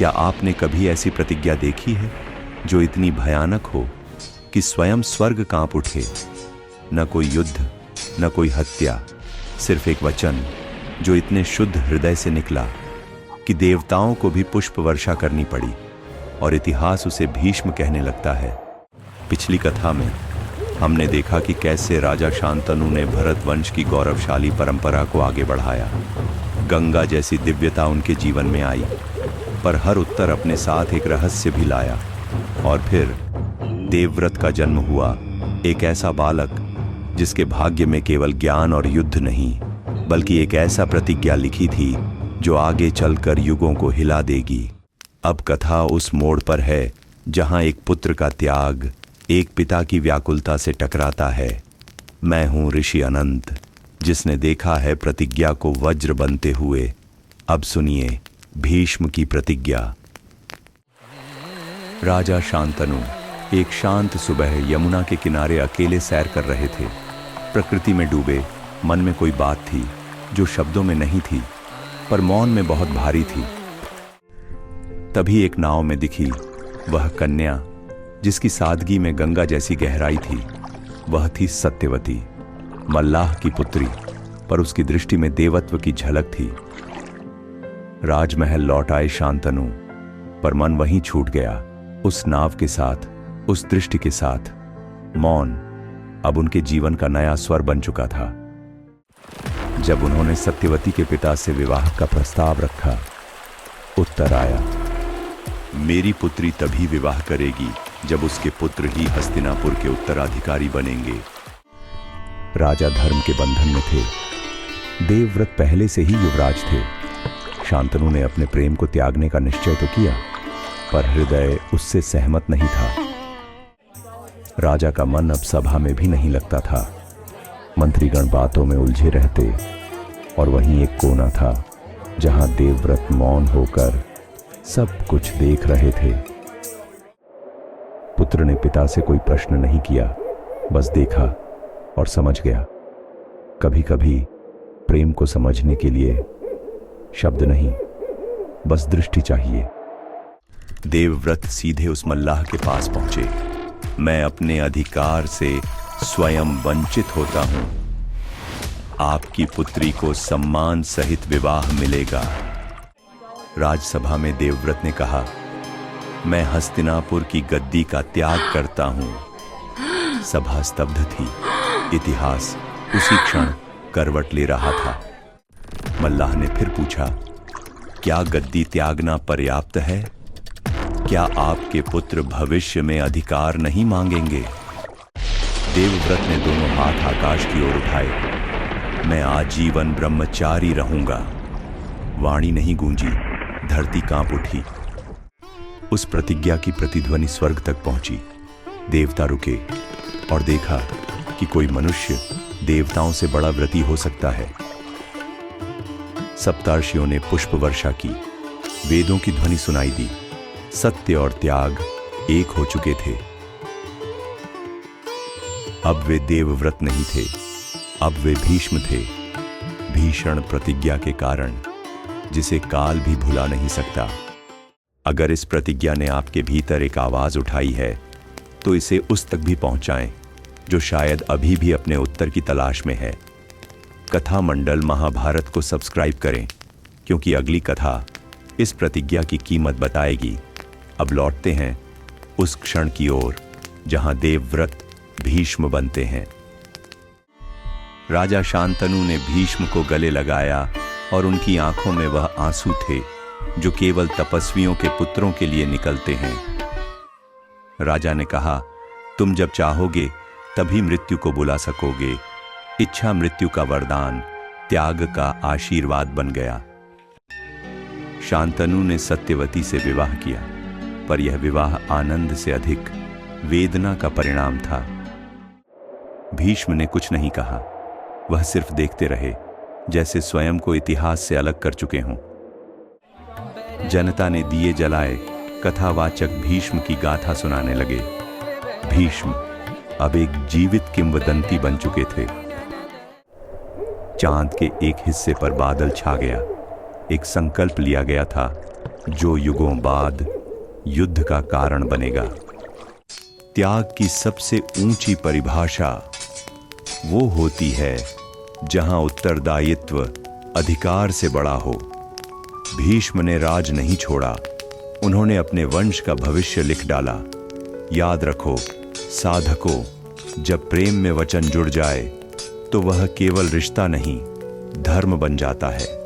क्या आपने कभी ऐसी प्रतिज्ञा देखी है जो इतनी भयानक हो कि स्वयं स्वर्ग कांप उठे? न कोई युद्ध, न कोई हत्या, सिर्फ एक वचन जो इतने शुद्ध हृदय से निकला कि देवताओं को भी पुष्प वर्षा करनी पड़ी, और इतिहास उसे भीष्म कहने लगता है। पिछली कथा में हमने देखा कि कैसे राजा शांतनु ने भरत वंश की गौरवशाली परंपरा को आगे बढ़ाया। गंगा जैसी दिव्यता उनके जीवन में आई, पर हर उत्तर अपने साथ एक रहस्य भी लाया। और फिर देवव्रत का जन्म हुआ, एक ऐसा बालक जिसके भाग्य में केवल ज्ञान और युद्ध नहीं, बल्कि एक ऐसा प्रतिज्ञा लिखी थी जो आगे चलकर युगों को हिला देगी। अब कथा उस मोड़ पर है जहां एक पुत्र का त्याग एक पिता की व्याकुलता से टकराता है। मैं हूं ऋषि अनंत, जिसने देखा है प्रतिज्ञा को वज्र बनते हुए। अब सुनिए भीष्म की प्रतिज्ञा। राजा शांतनु एक शांत सुबह यमुना के किनारे अकेले सैर कर रहे थे। प्रकृति में डूबे, मन में कोई बात थी जो शब्दों में नहीं थी, पर मौन में बहुत भारी थी। तभी एक नाव में दिखी वह कन्या जिसकी सादगी में गंगा जैसी गहराई थी। वह थी सत्यवती, मल्लाह की पुत्री, पर उसकी दृष्टि में देवत्व की झलक थी। राजमहल लौट आए शांतनु, पर मन वहीं छूट गया, उस नाव के साथ, उस दृष्टि के साथ। मौन अब उनके जीवन का नया स्वर बन चुका था। जब उन्होंने सत्यवती के पिता से विवाह का प्रस्ताव रखा, उत्तर आया, मेरी पुत्री तभी विवाह करेगी जब उसके पुत्र ही हस्तिनापुर के उत्तराधिकारी बनेंगे। राजा धर्म के बंधन में थे। देवव्रत पहले से ही युवराज थे। शांतनु ने अपने प्रेम को त्यागने का निश्चय तो किया, पर हृदय उससे सहमत नहीं था। राजा का मन अब सभा में भी नहीं लगता था। मंत्रीगण बातों में उलझे रहते, और वहीं एक कोना था जहां देवव्रत मौन होकर सब कुछ देख रहे थे। पुत्र ने पिता से कोई प्रश्न नहीं किया, बस देखा और समझ गया। कभी कभी प्रेम को समझने के लिए शब्द नहीं, बस दृष्टि चाहिए। देवव्रत सीधे उस मल्लाह के पास पहुंचे। मैं अपने अधिकार से स्वयं वंचित होता हूं। आपकी पुत्री को सम्मान सहित विवाह मिलेगा। राजसभा में देवव्रत ने कहा, मैं हस्तिनापुर की गद्दी का त्याग करता हूं। सभा स्तब्ध थी। इतिहास उसी क्षण करवट ले रहा था। मल्लाह ने फिर पूछा, क्या गद्दी त्यागना पर्याप्त है? क्या आपके पुत्र भविष्य में अधिकार नहीं मांगेंगे? देवव्रत ने दोनों हाथ आकाश की ओर उठाए। मैं आजीवन ब्रह्मचारी रहूंगा। वाणी नहीं गूंजी, धरती कांप उठी। उस प्रतिज्ञा की प्रतिध्वनि स्वर्ग तक पहुंची। देवता रुके और देखा कि कोई मनुष्य देवताओं से बड़ा व्रती हो सकता है। सप्तर्षियों ने पुष्प वर्षा की, वेदों की ध्वनि सुनाई दी। सत्य और त्याग एक हो चुके थे। अब वे देवव्रत नहीं थे, अब वे भीष्म थे। भीषण प्रतिज्ञा के कारण जिसे काल भी भुला नहीं सकता। अगर इस प्रतिज्ञा ने आपके भीतर एक आवाज उठाई है, तो इसे उस तक भी पहुंचाएं जो शायद अभी भी अपने उत्तर की तलाश में है। कथा मंडल महाभारत को सब्सक्राइब करें, क्योंकि अगली कथा इस प्रतिज्ञा की कीमत बताएगी। अब लौटते हैं उस क्षण की ओर जहां देवव्रत भीष्म बनते हैं। राजा शांतनु ने भीष्म को गले लगाया, और उनकी आंखों में वह आंसू थे जो केवल तपस्वियों के पुत्रों के लिए निकलते हैं। राजा ने कहा, तुम जब चाहोगे तभी मृत्यु को बुला सकोगे। इच्छा मृत्यु का वरदान, त्याग का आशीर्वाद बन गया। शांतनु ने सत्यवती से विवाह किया, पर यह विवाह आनंद से अधिक वेदना का परिणाम था। भीष्म ने कुछ नहीं कहा। वह सिर्फ देखते रहे, जैसे स्वयं को इतिहास से अलग कर चुके हों। जनता ने दिए जलाए, कथावाचक भीष्म की गाथा सुनाने लगे। भीष्म अब एक जीवित किंवदंती बन चुके थे। चांद के एक हिस्से पर बादल छा गया। एक संकल्प लिया गया था, जो युगों बाद युद्ध का कारण बनेगा। त्याग की सबसे ऊंची परिभाषा वो होती है जहां उत्तरदायित्व अधिकार से बड़ा हो। भीष्म ने राज नहीं छोड़ा, उन्होंने अपने वंश का भविष्य लिख डाला। याद रखो साधकों, जब प्रेम में वचन जुड़ जाए तो वह केवल रिश्ता नहीं, धर्म बन जाता है।